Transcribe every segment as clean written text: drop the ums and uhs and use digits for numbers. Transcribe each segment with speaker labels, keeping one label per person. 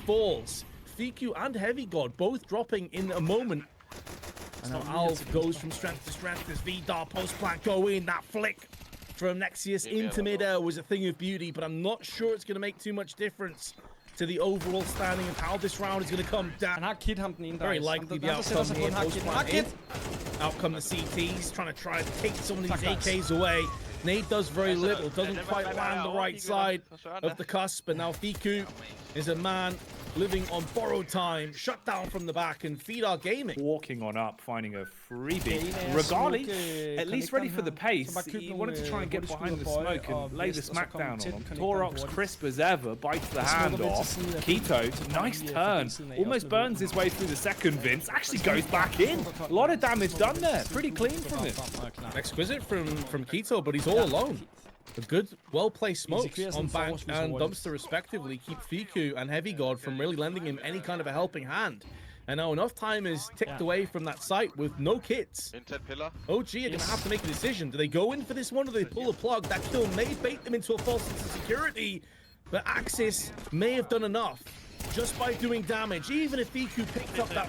Speaker 1: falls. Fiku and heavygod both dropping in a moment. So Alv goes from strength to strength as V1dar post-plant go in. That flick from Nexius into midair was a thing of beauty, but I'm not sure it's going to make too much difference to the overall standing of how this round is going to come down. Very likely the outcome here. Post-plant out come the CTs, trying to take some of these AKs away. Nade does very little, doesn't quite land the right side of the cusp, but now Fiku is a man living on borrowed time, shut down from the back, and V1dar Gaming
Speaker 2: walking on up, finding a freebie. Regali, at least ready for the pace. He wanted to try and get behind the smoke and lay the smackdown on him. Torox, crisp as ever, bites the hand off. Kitocs, nice turn. Almost burns his way through the second Vince. Actually goes back in. A lot of damage done there. Pretty clean from him.
Speaker 1: Exquisite from Kito, but he's all alone. A good, well-placed smokes on Bank and Dumpster respectively keep Fiku and heavygod from really lending him any kind of a helping hand. And now enough time is ticked away from that site with no kits. OG are going to have to make a decision. Do they go in for this one or do they pull a plug? That kill may bait them into a false sense of security, but Axis may have done enough just by doing damage. Even if Fiku picked up that...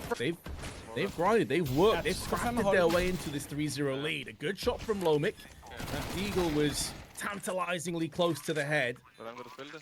Speaker 1: They've grinded, they've worked, they've crafted their way into this 3-0 lead. A good shot from Lomik. That Deagle was tantalizingly close to the head.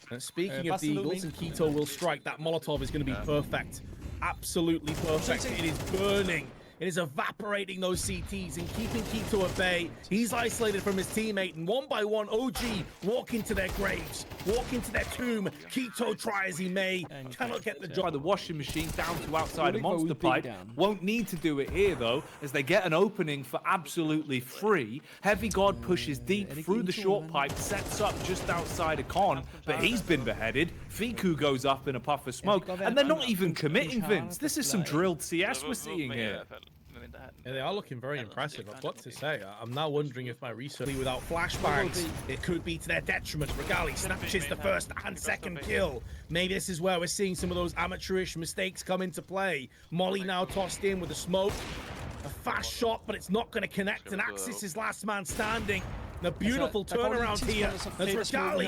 Speaker 1: And speaking of Deagles, and Kito will strike, that Molotov is going to be perfect. Absolutely perfect. It is burning. It is evaporating those CTs and keeping Kito at bay. He's isolated from his teammate, and one by one, OG walk into their graves, walk into their tomb. Kito try as he may, cannot get the job.
Speaker 2: By the washing machine down to outside a monster pipe. Won't need to do it here though, as they get an opening for absolutely free. heavygod pushes deep through the short pipe, sets up just outside a con, but he's been beheaded. Fiku goes up in a puff of smoke, and they're not even committing, Vince. This is some drilled CS we're seeing here.
Speaker 1: Yeah, they are looking very impressive, I've got to say. I'm now wondering if my research without flashbangs, it could be to their detriment. Regali snatches the first and second kill. Maybe this is where we're seeing some of those amateurish mistakes come into play. Molly now tossed in with a smoke. A fast shot, but it's not going to connect, and Axis is last man standing. The beautiful turnaround here as Regali,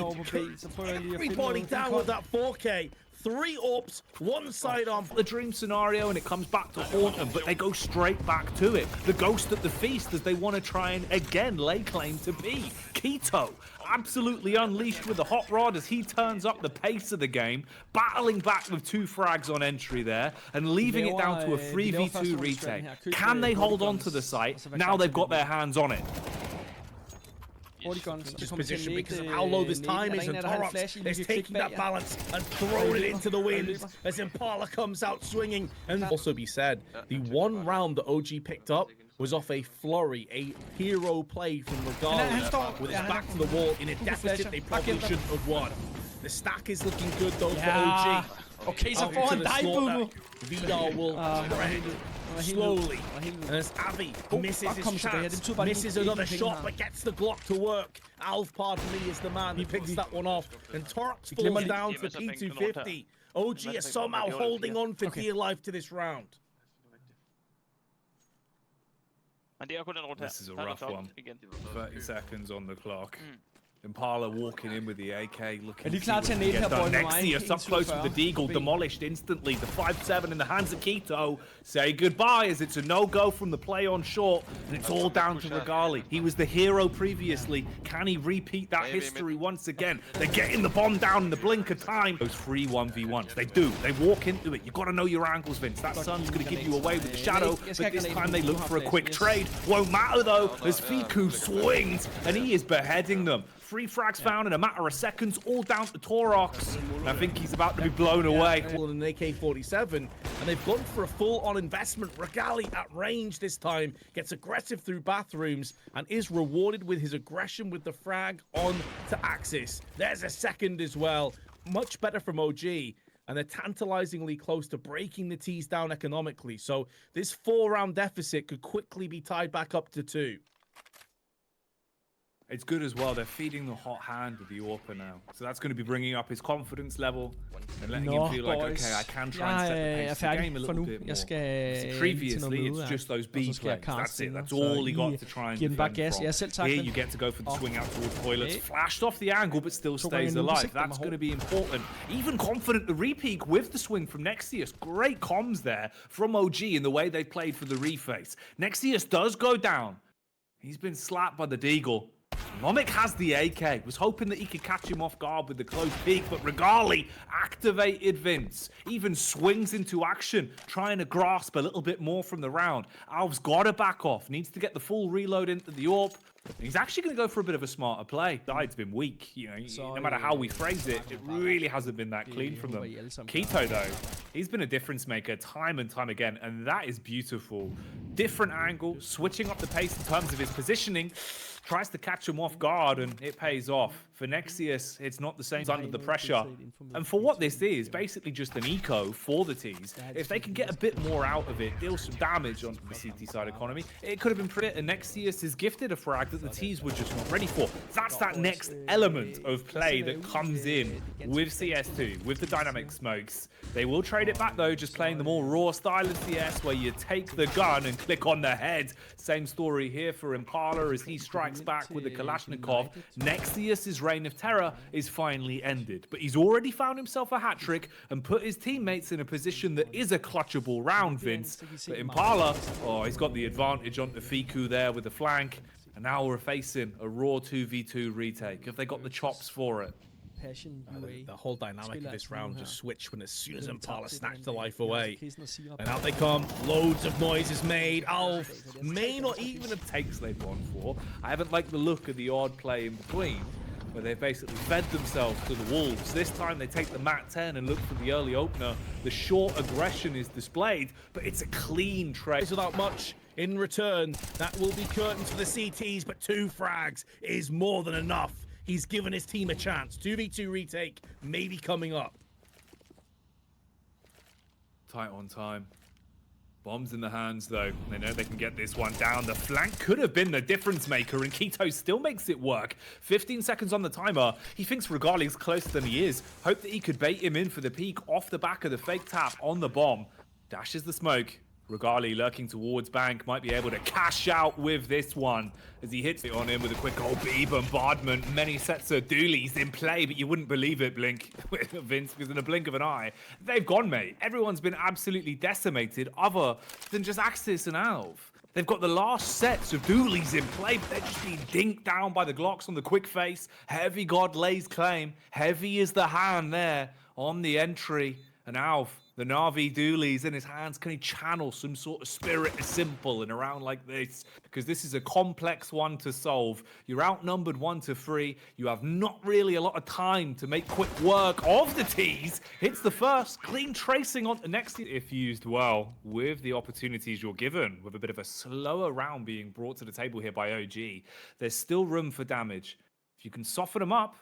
Speaker 1: everybody down with that 4K. 3 orbs, one side on
Speaker 2: the dream scenario, and it comes back to haunt them, but they go straight back to it. The ghost at the feast, as they want to try and again lay claim to be. Kito, absolutely unleashed with the hot rod as he turns up the pace of the game, battling back with 2 frags on entry there, and leaving it down to a 3v2 retake. Can they hold on to the site? Now they've got their hands on it.
Speaker 1: Just position because of how low this time is, and Torox is taking that balance and throwing it into the wind as Impala comes out swinging. And also be said, the one round that OG picked up was off a flurry, a hero play from Regali with his back to the wall in a deficit they probably shouldn't have won. The stack is looking good though for OG.
Speaker 3: Okay, så får han dig, Bruno.
Speaker 1: V1dar will spread slowly. And as Avi misses his chance, misses another shot, but gets the Glock to work. Alv, pardon me, is the man who picks that one off. And Torox falls down to P250. OG is somehow holding on for dear life to this round.
Speaker 2: This is a rough one. 30 seconds on the clock. Impala walking in with the AK, looking to get done. Nexius up close with the Deagle, demolished instantly. The 5-7 in the hands of Kito. Say goodbye as it's a no-go from the play on short, and it's all down to Regali. He was the hero previously. Can he repeat that history once again? They're getting the bomb down in the blink of time. Those free 1v1s, they do. They walk into it. You've got to know your angles, Vince. That sun's going to give you away with the shadow, but this time they look for a quick trade. Won't matter though, as Fiku swings, and he is beheading them. 3 frags found in a matter of seconds, all down to Torox. I think he's about to be blown away.
Speaker 1: An AK-47, and they've gone for a full-on investment. Regali at range this time, gets aggressive through bathrooms, and is rewarded with his aggression with the frag on to Axis. There's a second as well. Much better from OG. And they're tantalizingly close to breaking the T's down economically. So this 4-round deficit could quickly be tied back up to 2.
Speaker 2: It's good as well. They're feeding the hot hand with the AWPer now. So that's going to be bringing up his confidence level and letting him feel like, okay, I can try and set the pace of the game a little bit more. Previously, it's just those B plays. That's it. That's all he got to try and defend from. Here you get to go for the swing out towards toilets. Flashed off the angle, but still stays alive. That's going to be important. Even confident the repeak with the swing from Nexius. Great comms there from OG in the way they played for the reface. Nexius does go down. He's been slapped by the Deagle. Nomic has the AK, was hoping that he could catch him off guard with the close peek, but Regali activated Vince, even swings into action, trying to grasp a little bit more from the round. Alv's got to back off, needs to get the full reload into the AWP. He's actually going to go for a bit of a smarter play. Side's been weak, you know, no matter how we phrase it, it really hasn't been that clean from them. Kito, though, he's been a difference maker time and time again, and that is beautiful. Different angle, switching up the pace in terms of his positioning, tries to catch him off guard, and it pays off. For Nexius, it's not the same. He's under the pressure. And for what this is, basically just an eco for the T's. If they can get a bit more out of it, deal some damage on the CT side economy, it could have been pretty. And Nexius is gifted a frag that the T's were just not ready for. That's that next element of play that comes in with CS2, with the dynamic smokes. They will trade it back though, just playing the more raw style of CS, where you take the gun and click on the head. Same story here for Impala as he strikes back with the Kalashnikov. Nexius's reign of terror is finally ended, but he's already found himself a hat trick and put his teammates in a position that is a clutchable round, Vince. But Impala, oh, he's got the advantage onto Fiku there with the flank, and now we're facing a raw 2v2 retake. Have they got the chops for it?
Speaker 1: The whole dynamic of this round just switched when as soon as Impala snatched the life away. And out they come. Loads of noise is made. Alf may not even have takes they've gone for. I haven't liked the look of the odd play in between, where they've basically fed themselves to the wolves. This time they take the Mat 10 and look for the early opener. The short aggression is displayed, but it's a clean trade. Without much in return, that will be curtains for the CTs, but 2 frags is more than enough. He's given his team a chance. 2v2 retake maybe coming up.
Speaker 2: Tight on time. Bombs in the hands, though. They know they can get this one down. The flank could have been the difference maker, and Kito still makes it work. 15 seconds on the timer. He thinks Regali's closer than he is. Hope that he could bait him in for the peek off the back of the fake tap on the bomb. Dashes the smoke. Regali lurking towards bank, might be able to cash out with this one as he hits it on him with a quick old B bombardment. Many sets of doolies in play, but you wouldn't believe it, Blink, Vince, because in a blink of an eye, they've gone, mate. Everyone's been absolutely decimated other than just Axis and Alv. They've got the last sets of doolies in play, but they're just being dinked down by the Glocks on the quick face. Heavygod lays claim. Heavy is the hand there on the entry. And Alf, the Na'Vi doolies in his hands, can he channel some sort of spirit simple in a round like this? Because this is a complex one to solve. You're outnumbered 1-3. You have not really a lot of time to make quick work of the T's. Hits the first, clean tracing on the next. If used well, with the opportunities you're given, with a bit of a slower round being brought to the table here by OG, there's still room for damage. If you can soften them up,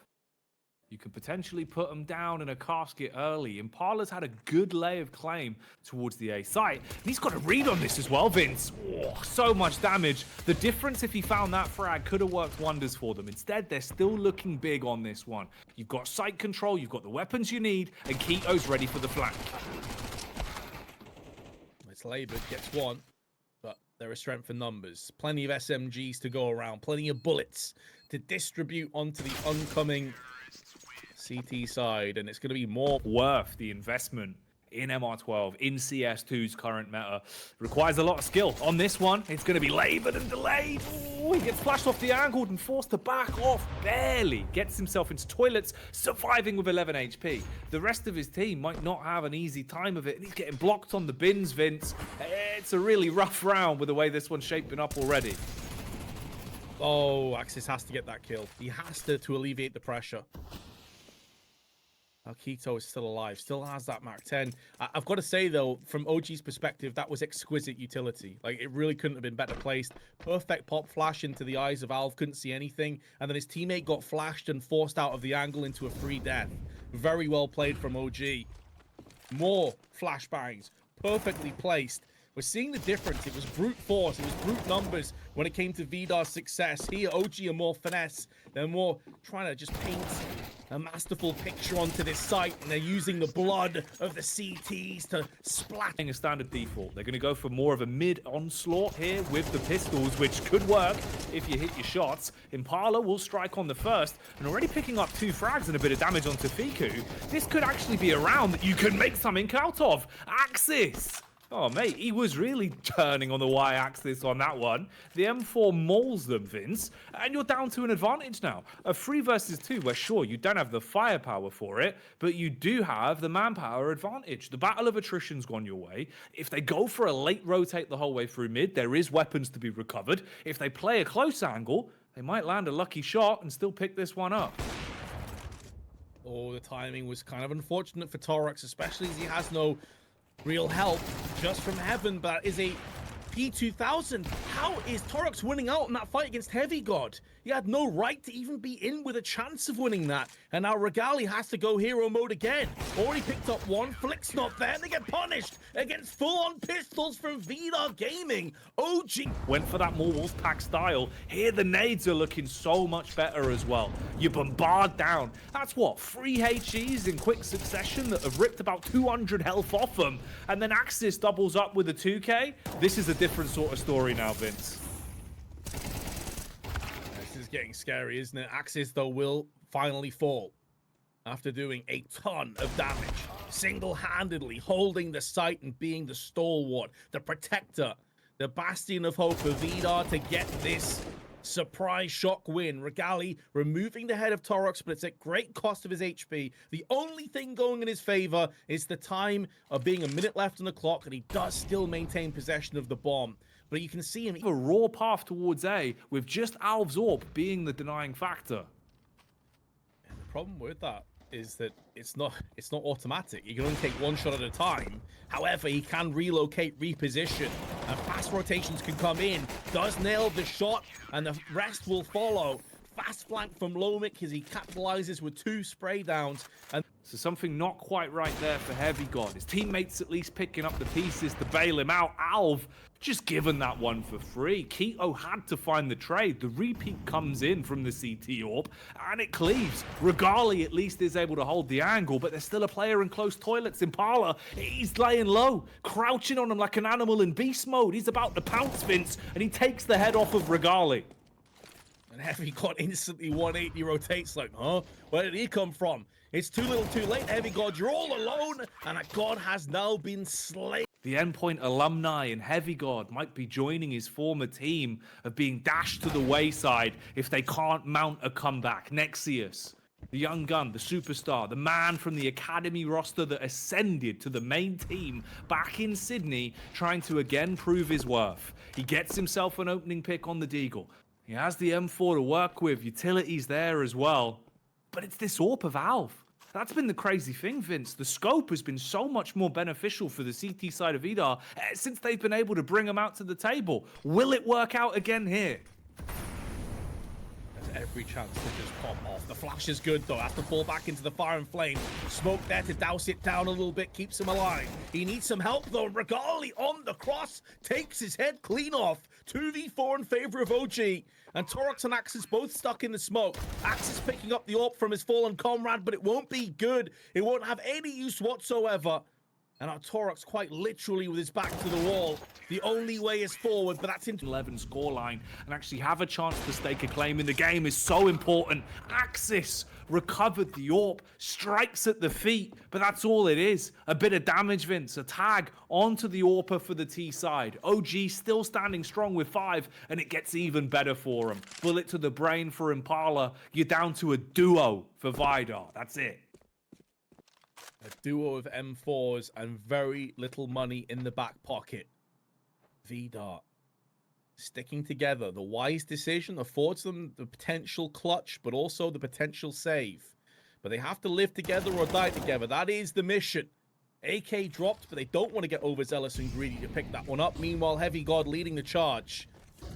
Speaker 2: you can potentially put them down in a casket early. Impala's had a good lay of claim towards the A site. And he's got a read on this as well, Vince. Oh, so much damage. The difference if he found that frag could have worked wonders for them. Instead, they're still looking big on this one. You've got site control, you've got the weapons you need, and Kito's ready for the flank.
Speaker 1: It's labored, gets one, but there is strength in numbers. Plenty of SMGs to go around, plenty of bullets to distribute onto the oncoming CT side, and it's going to be more
Speaker 2: worth the investment in MR12, in CS2's current meta. Requires a lot of skill. On this one, it's going to be labored and delayed. Ooh, he gets flashed off the angle and forced to back off. Barely gets himself into toilets, surviving with 11 HP. The rest of his team might not have an easy time of it, and he's getting blocked on the bins, Vince. It's a really rough round with the way this one's shaping up already.
Speaker 1: Oh, Axis has to get that kill. He has to alleviate the pressure. Now, Kito is still alive, still has that Mark 10. I've got to say, though, from OG's perspective, that was exquisite utility. Like, it really couldn't have been better placed. Perfect pop flash into the eyes of Alv, couldn't see anything. And then his teammate got flashed and forced out of the angle into a free death. Very well played from OG. More flashbangs, perfectly placed. We're seeing the difference. It was brute force, it was brute numbers when it came to V1dar's success. Here, OG are more finesse. They're more trying to just paint a masterful picture onto this site, and they're using the blood of the CTs to splat.
Speaker 2: A standard default. They're going to go for more of a mid-onslaught here with the pistols, which could work if you hit your shots. Impala will strike on the first, and already picking up 2 frags and a bit of damage onto Fiku. This could actually be a round that you can make something out of. Axis! Oh, mate, he was really turning on the y-axis on that one. The M4 mauls them, Vince, and you're down to an advantage now. A 3 versus 2, where sure, you don't have the firepower for it, but you do have the manpower advantage. The battle of attrition's gone your way. If they go for a late rotate the whole way through mid, there is weapons to be recovered. If they play a close angle, they might land a lucky shot and still pick this one up.
Speaker 1: Oh, the timing was kind of unfortunate for Torax, especially as he has no real help just from heaven, but is a P2000. How is Torax winning out in that fight against heavygod? He had no right to even be in with a chance of winning that. And now Regali has to go hero mode again. Already picked up one. Flick's not there. They get punished against full-on pistols from V1dar Gaming. OG
Speaker 2: went for that more Wolfpack style. Here the nades are looking so much better as well. You bombard down. That's what, 3 HEs in quick succession that have ripped about 200 health off them. And then Axis doubles up with a 2K. This is a different sort of story now, Vince.
Speaker 1: This is getting scary, isn't it? Axis, though, will finally fall after doing a ton of damage, single-handedly holding the site and being the stalwart, the protector, the bastion of hope for V1dar to get this surprise shock win. Regali removing the head of Torax, but it's at great cost of his HP. The only thing going in his favor is the time of being a minute left on the clock, and he does still maintain possession of the bomb. But you can see him
Speaker 2: a raw path towards A, with just Alv's AWP being the denying factor.
Speaker 1: And the problem with that is that it's not automatic. You can only take 1 shot at a time. However, he can relocate, reposition, and fast rotations can come in. Does nail the shot, and the rest will follow. Fast flank from Lomik as he capitalizes with 2 spray downs. And
Speaker 2: so something not quite right there for heavygod. His teammates at least picking up the pieces to bail him out. Alv just given that one for free. Keto had to find the trade. The repeat comes in from the CT AWP, and it cleaves. Regali at least is able to hold the angle, but there's still a player in close toilets. Impala, he's laying low, crouching on him like an animal in beast mode. He's about to pounce, Vince, and he takes the head off of Regali.
Speaker 1: And heavygod instantly 180 rotates like, huh? Where did he come from? It's too little too late, heavygod. You're all alone, and a god has now been slain.
Speaker 2: The Endpoint alumni and heavygod might be joining his former team of being dashed to the wayside if they can't mount a comeback. Nexius, the young gun, the superstar, the man from the academy roster that ascended to the main team back in Sydney, trying to again prove his worth. He gets himself an opening pick on the Deagle. He has the M4 to work with, utilities there as well. But it's this AWP of Alv. That's been the crazy thing, Vince. The scope has been so much more beneficial for the CT side of V1dar since they've been able to bring him out to the table. Will it work out again here?
Speaker 1: There's every chance to just pop off. The flash is good, though. Has to fall back into the fire and flame. Smoke there to douse it down a little bit, keeps him alive. He needs some help, though. Regali on the cross takes his head clean off. 2v4 in favor of OG. And Torax and Axis both stuck in the smoke. Axis picking up the AWP from his fallen comrade, but it won't be good. It won't have any use whatsoever. And our Torax quite literally with his back to the wall. The only way is forward, but that's into
Speaker 2: 11 scoreline, and actually have a chance to stake a claim in the game is so important. Axis recovered the AWP, strikes at the feet, but that's all it is. A bit of damage, Vince. A tag onto the AWPer for the T side. OG still standing strong with 5, and it gets even better for him. Bullet to the brain for Impala. You're down to a duo for V1dar. That's it.
Speaker 1: A duo of M4s and very little money in the back pocket. V1dar sticking together. The wise decision affords them the potential clutch, but also the potential save. But they have to live together or die together. That is the mission. AK dropped, but they don't want to get overzealous and greedy to pick that one up. Meanwhile, heavygod leading the charge.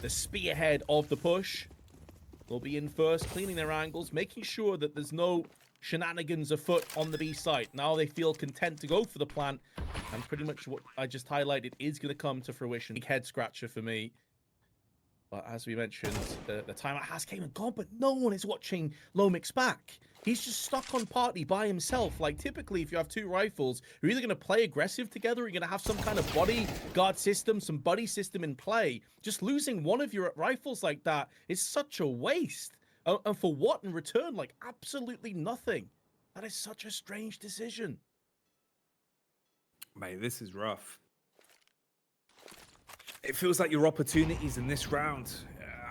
Speaker 1: The spearhead of the push. They'll be in first, cleaning their angles, making sure that there's no shenanigans afoot on the B site. Now they feel content to go for the plant, and pretty much what I just highlighted is going to come to fruition. Big head scratcher for me. But as we mentioned, the timeout has came and gone, but no one is watching Lomix back. He's just stuck on party by himself. Like, typically, if you have two rifles, you're either going to play aggressive together, or you're going to have some kind of bodyguard system, some buddy system in play. Just losing one of your rifles like that is such a waste. And for what in return? Like, absolutely nothing. That is such a strange decision.
Speaker 2: Mate, this is rough. It feels like your opportunities in this round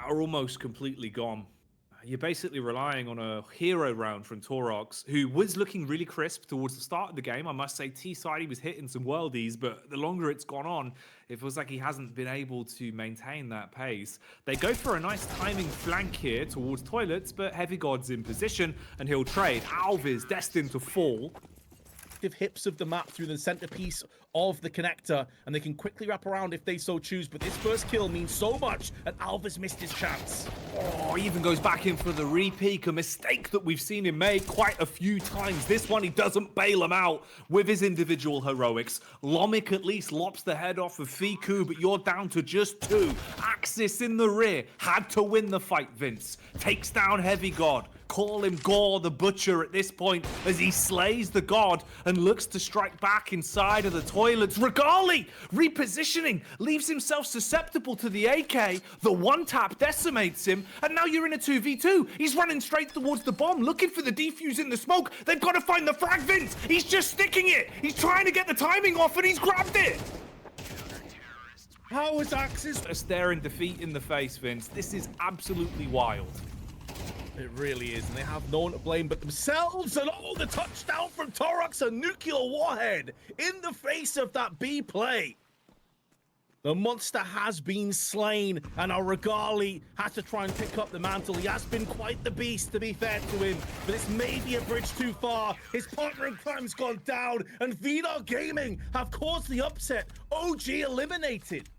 Speaker 2: are almost completely gone. You're basically relying on a hero round from forox, who was looking really crisp towards the start of the game. I must say, T-side, he was hitting some worldies, but the longer it's gone on, it feels like he hasn't been able to maintain that pace. They go for a nice timing flank here towards toilets, but heavygod's in position, and he'll trade. Alves destined to fall.
Speaker 1: Hips of the map through the centerpiece of the connector, and they can quickly wrap around if they so choose, but this first kill means so much, and Alves missed his chance.
Speaker 2: Oh, he even goes back in for the repeak, a mistake that we've seen him make quite a few times. This one, he doesn't bail him out with his individual heroics. Lomix at least lops the head off of Fiku, but you're down to just two. Axis in the rear, had to win the fight, Vince. Takes down heavygod. Call him Gore the Butcher at this point as he slays the god and looks to strike back inside of the toilets. Regali repositioning, leaves himself susceptible to the AK. The one tap decimates him, and now you're in a 2v2. He's running straight towards the bomb, looking for the defuse in the smoke. They've got to find the frag, Vince. He's just sticking it. He's trying to get the timing off, and he's grabbed it.
Speaker 1: How is Axis
Speaker 2: staring defeat in the face, Vince? This is absolutely wild.
Speaker 1: It really is, and they have no one to blame but themselves. And oh, the touchdown from forox, a nuclear warhead in the face of that B play. The monster has been slain, and our regali has to try and pick up the mantle. He has been quite the beast, to be fair to him, but it's maybe a bridge too far. His partner in crime's gone down, and V1dar Gaming have caused the upset. OG eliminated.